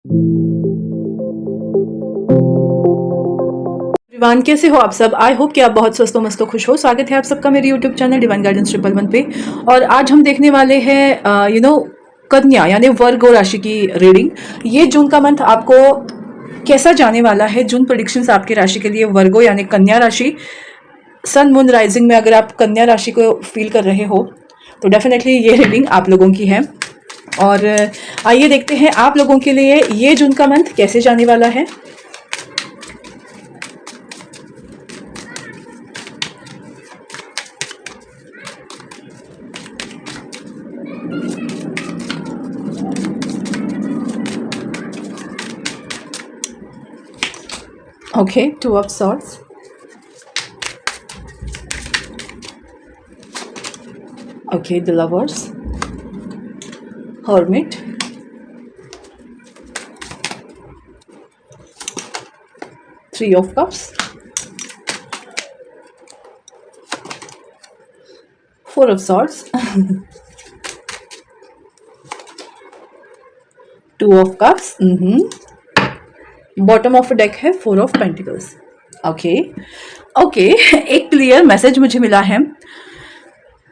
Devon, कैसे हो आप सब? आई होप कि आप बहुत स्वस्थ हो, मस्त हो, खुश हो। स्वागत है आप सबका मेरे यूट्यूब चैनल डिवाइन गाइडेंस 111 पे। और आज हम देखने वाले हैं कन्या यानी वर्ग राशि की रीडिंग। ये जून का मंथ आपको कैसा जाने वाला है, जून प्रेडिक्शंस आपकी राशि के लिए वर्गो यानी कन्या राशि। सन मून राइजिंग में अगर आप कन्या राशि को फील कर रहे हो तो डेफिनेटली ये रीडिंग आप लोगों की है। और आइए देखते हैं आप लोगों के लिए ये जून का मंथ कैसे जाने वाला है। Okay, Two of Swords. Okay, the Lovers. Hermit. Three of Cups. Four of Swords. Two of Cups. Bottom of deck है फोर ऑफ पेंटिकल्स। ओके, एक क्लियर मैसेज मुझे मिला है।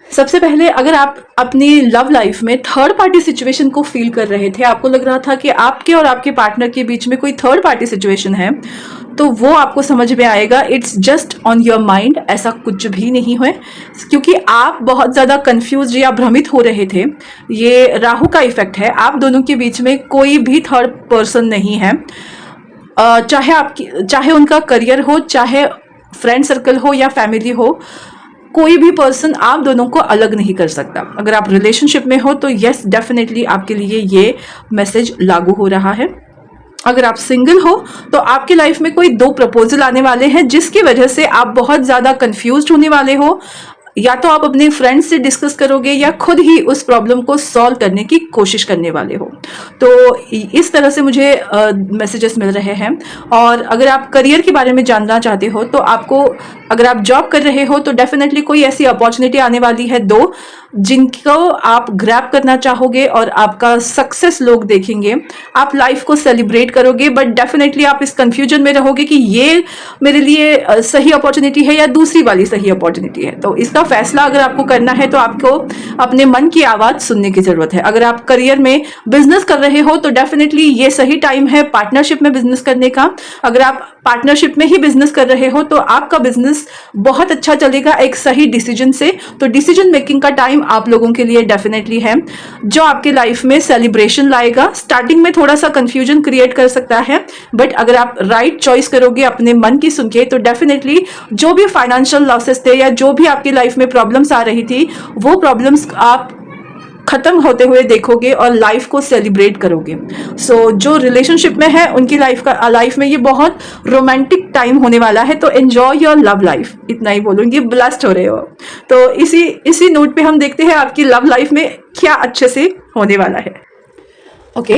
सबसे पहले अगर आप अपनी लव लाइफ में थर्ड पार्टी सिचुएशन को फील कर रहे थे, आपको लग रहा था कि आपके और आपके पार्टनर के बीच में कोई थर्ड पार्टी सिचुएशन है, तो वो आपको समझ में आएगा। It's just on your mind, ऐसा कुछ भी नहीं है, क्योंकि आप बहुत ज़्यादा कंफ्यूज या भ्रमित हो रहे थे। ये राहु का इफेक्ट है। आप दोनों के बीच में कोई भी थर्ड पर्सन नहीं है। चाहे उनका करियर हो, चाहे फ्रेंड सर्कल हो या फैमिली हो, कोई भी पर्सन आप दोनों को अलग नहीं कर सकता। अगर आप रिलेशनशिप में हो तो यस, डेफिनेटली आपके लिए ये मैसेज लागू हो रहा है। अगर आप सिंगल हो तो आपकी लाइफ में कोई दो प्रपोजल आने वाले हैं, जिसकी वजह से आप बहुत ज़्यादा कंफ्यूज होने वाले हो। या तो आप अपने फ्रेंड्स से डिस्कस करोगे या खुद ही उस प्रॉब्लम को सॉल्व करने की कोशिश करने वाले हो। तो इस तरह से मुझे मैसेजेस मिल रहे हैं। और अगर आप करियर के बारे में जानना चाहते हो तो आपको, अगर आप जॉब कर रहे हो तो डेफिनेटली कोई ऐसी अपॉर्चुनिटी आने वाली है दो, जिनको आप ग्रैब करना चाहोगे और आपका सक्सेस लोग देखेंगे। आप लाइफ को सेलिब्रेट करोगे, बट डेफिनेटली आप इस कंफ्यूजन में रहोगे कि ये मेरे लिए सही अपॉर्चुनिटी है या दूसरी वाली सही अपॉर्चुनिटी है। तो इसका फैसला अगर आपको करना है तो आपको अपने मन की आवाज़ सुनने की ज़रूरत है। अगर आप करियर में बिजनेस कर रहे हो तो डेफिनेटली ये सही टाइम है पार्टनरशिप में बिजनेस करने का। अगर आप पार्टनरशिप में ही बिजनेस कर रहे हो तो आपका बिजनेस बहुत अच्छा चलेगा एक सही डिसीजन से। तो डिसीजन मेकिंग का टाइम आप लोगों के लिए डेफिनेटली है, जो आपके लाइफ में सेलिब्रेशन लाएगा। स्टार्टिंग में थोड़ा सा कंफ्यूजन क्रिएट कर सकता है, बट अगर आप राइट चॉइस करोगे अपने मन की सुन के तो डेफिनेटली जो भी फाइनेंशियल लॉसेस थे या जो भी आपकी लाइफ में प्रॉब्लम्स आ रही थी, वो प्रॉब्लम्स आप खत्म होते हुए देखोगे और लाइफ को सेलिब्रेट करोगे। सो जो रिलेशनशिप में है उनकी लाइफ में ये बहुत रोमांटिक टाइम होने वाला है। तो एंजॉय योर लव लाइफ, इतना ही बोलूँगी। ब्लेस्ड हो रहे हो। तो इसी नोट पे हम देखते हैं आपकी लव लाइफ में क्या अच्छे से होने वाला है। ओके,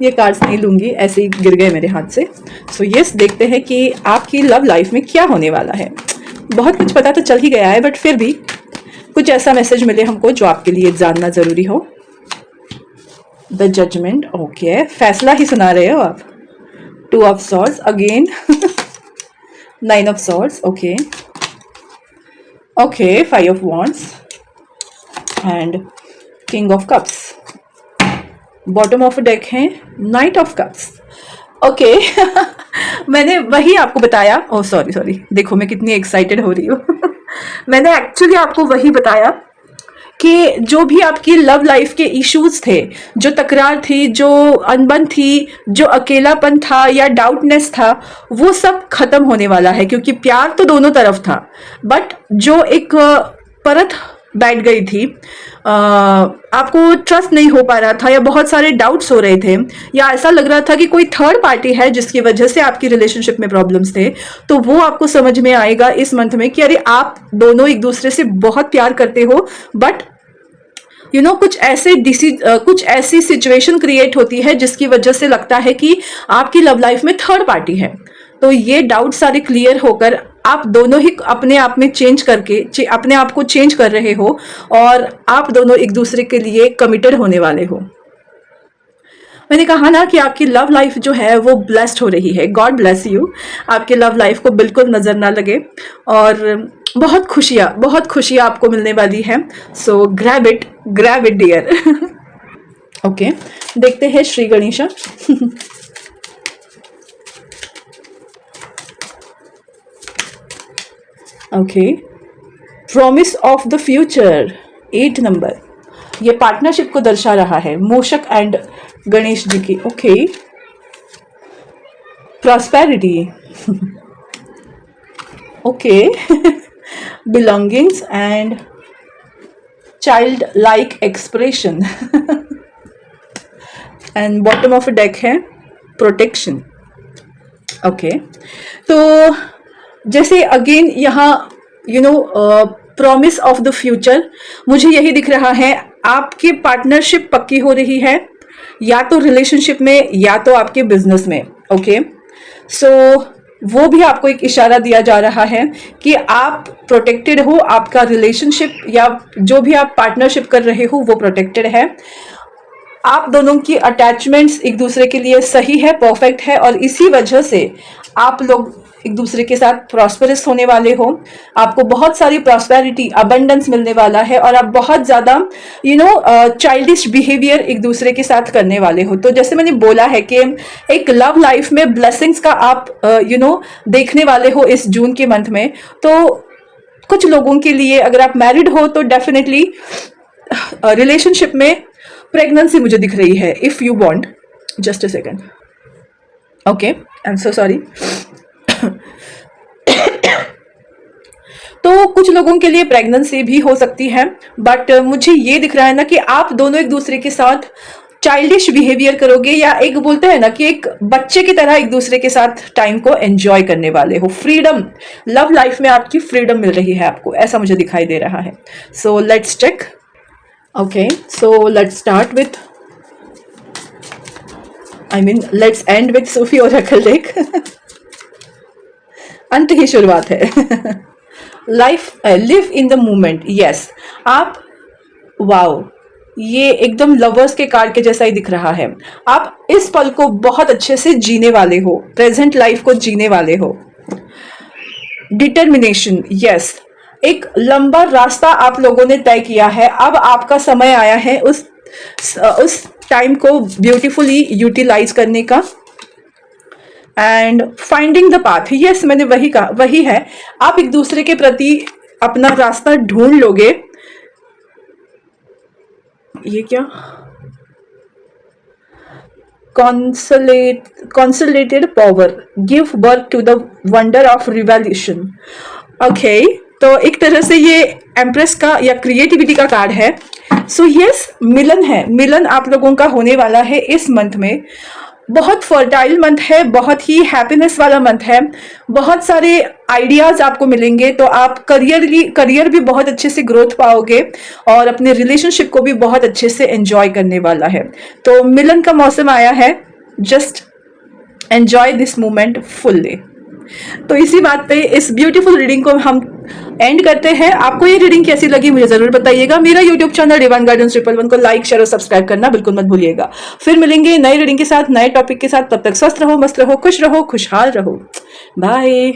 ये कार्ड्स नहीं लूँगी, ऐसे ही गिर गए मेरे हाथ से। सो यस, देखते हैं कि आपकी लव लाइफ में क्या होने वाला है। बहुत कुछ पता तो चल ही गया है, बट फिर भी कुछ ऐसा मैसेज मिले हमको जो आपके लिए जानना जरूरी हो। द जजमेंट, ओके, फैसला ही सुना रहे हो आप। Two of swords again, nine of swords, okay, five of wands and king of cups. Bottom of deck है नाइट ऑफ कप्स। ओके मैंने वही आपको बताया। ओ सॉरी, देखो मैं कितनी एक्साइटेड हो रही हूँ मैंने एक्चुअली आपको वही बताया कि जो भी आपकी लव लाइफ के इश्यूज थे, जो तकरार थी, जो अनबन थी, जो अकेलापन था या डाउटनेस था, वो सब खत्म होने वाला है। क्योंकि प्यार तो दोनों तरफ था, बट जो एक परत बैठ गई थी, आपको ट्रस्ट नहीं हो पा रहा था या बहुत सारे डाउट्स हो रहे थे या ऐसा लग रहा था कि कोई थर्ड पार्टी है जिसकी वजह से आपकी रिलेशनशिप में प्रॉब्लम्स थे, तो वो आपको समझ में आएगा इस मंथ में कि अरे आप दोनों एक दूसरे से बहुत प्यार करते हो, बट कुछ ऐसी सिचुएशन क्रिएट होती है जिसकी वजह से लगता है कि आपकी लव लाइफ में थर्ड पार्टी है। तो ये डाउट सारे क्लियर होकर आप दोनों ही अपने आप में अपने आप को चेंज कर रहे हो और आप दोनों एक दूसरे के लिए कमिटेड होने वाले हो। मैंने कहा ना कि आपकी लव लाइफ जो है वो ब्लेस्ड हो रही है। God bless you. आपके लव लाइफ को बिल्कुल नज़र ना लगे और बहुत खुशियाँ आपको मिलने वाली है। So grab it dear. Okay, देखते हैं Shri Ganesha. Okay, promise of the future 8 number, ये पार्टनरशिप को दर्शा रहा है मूषक एंड गणेश जी की। Okay, prosperity. Okay, belongings and child like expression. And bottom of deck है प्रोटेक्शन। ओके, तो जैसे अगेन यहाँ प्रॉमिस ऑफ द फ्यूचर, मुझे यही दिख रहा है आपकी पार्टनरशिप पक्की हो रही है, या तो रिलेशनशिप में या तो आपके बिजनेस में। ओके, सो वो भी आपको एक इशारा दिया जा रहा है कि आप प्रोटेक्टेड हो, आपका रिलेशनशिप या जो भी आप पार्टनरशिप कर रहे हो वो प्रोटेक्टेड है। आप दोनों की अटैचमेंट्स एक दूसरे के लिए सही है, परफेक्ट है, और इसी वजह से आप लोग एक दूसरे के साथ प्रॉस्पेरस होने वाले हो। आपको बहुत सारी प्रॉस्पेरिटी, अबंडेंस मिलने वाला है और आप बहुत ज़्यादा चाइल्डिश बिहेवियर एक दूसरे के साथ करने वाले हो। तो जैसे मैंने बोला है कि एक लव लाइफ में ब्लेसिंग्स का आप देखने वाले हो इस जून के मंथ में। तो कुछ लोगों के लिए, अगर आप मैरिड हो तो डेफिनेटली रिलेशनशिप में प्रेगनेंसी मुझे दिख रही है। If you want, just a second. Okay, I am so sorry. तो कुछ लोगों के लिए प्रेगनेंसी भी हो सकती है, बट मुझे ये दिख रहा है ना कि आप दोनों एक दूसरे के साथ चाइल्डिश बिहेवियर करोगे, या एक बोलते हैं ना कि एक बच्चे की तरह एक दूसरे के साथ टाइम को एंजॉय करने वाले हो। फ्रीडम, लव लाइफ में आपकी फ्रीडम मिल रही है आपको, ऐसा मुझे दिखाई दे रहा है। So let's check. Okay, so let's start with, let's end with Sufi Oracle deck. अंत ही शुरुआत है। Live in the moment. Yes, आप, वाओ, ये एकदम लवर्स के कार्ड के जैसा ही दिख रहा है। आप इस पल को बहुत अच्छे से जीने वाले हो, प्रेजेंट लाइफ को जीने वाले हो। डिटर्मिनेशन, यस, एक लंबा रास्ता आप लोगों ने तय किया है, अब आपका समय आया है उस टाइम को ब्यूटीफुली यूटिलाइज करने का। And finding the path, yes, मैंने वही कहा, वही है। आप एक दूसरे के प्रति अपना रास्ता ढूंढ लोगे। ये क्या, consolidated power, give birth to the wonder of revolution। Okay, तो एक तरह से ये एम्प्रेस का या क्रिएटिविटी का कार्ड है। सो यस, मिलन है, मिलन आप लोगों का होने वाला है इस मंथ में। बहुत फर्टाइल मंथ है, बहुत ही हैप्पीनेस वाला मंथ है, बहुत सारे आइडियाज आपको मिलेंगे। तो आप करियर भी बहुत अच्छे से ग्रोथ पाओगे और अपने रिलेशनशिप को भी बहुत अच्छे से एंजॉय करने वाला है। तो मिलन का मौसम आया है, just enjoy this moment fully. तो इसी बात पे इस ब्यूटीफुल रीडिंग को हम एंड करते हैं। आपको ये रीडिंग कैसी लगी मुझे जरूर बताइएगा। मेरा यूट्यूब चैनल डिवाइन गाइडेंस 111 को लाइक, शेयर और सब्सक्राइब करना बिल्कुल मत भूलिएगा। फिर मिलेंगे नई रीडिंग के साथ, नए टॉपिक के साथ। तब तक स्वस्थ रहो, मस्त रहो, खुश रहो, खुशहाल रहो। बाय।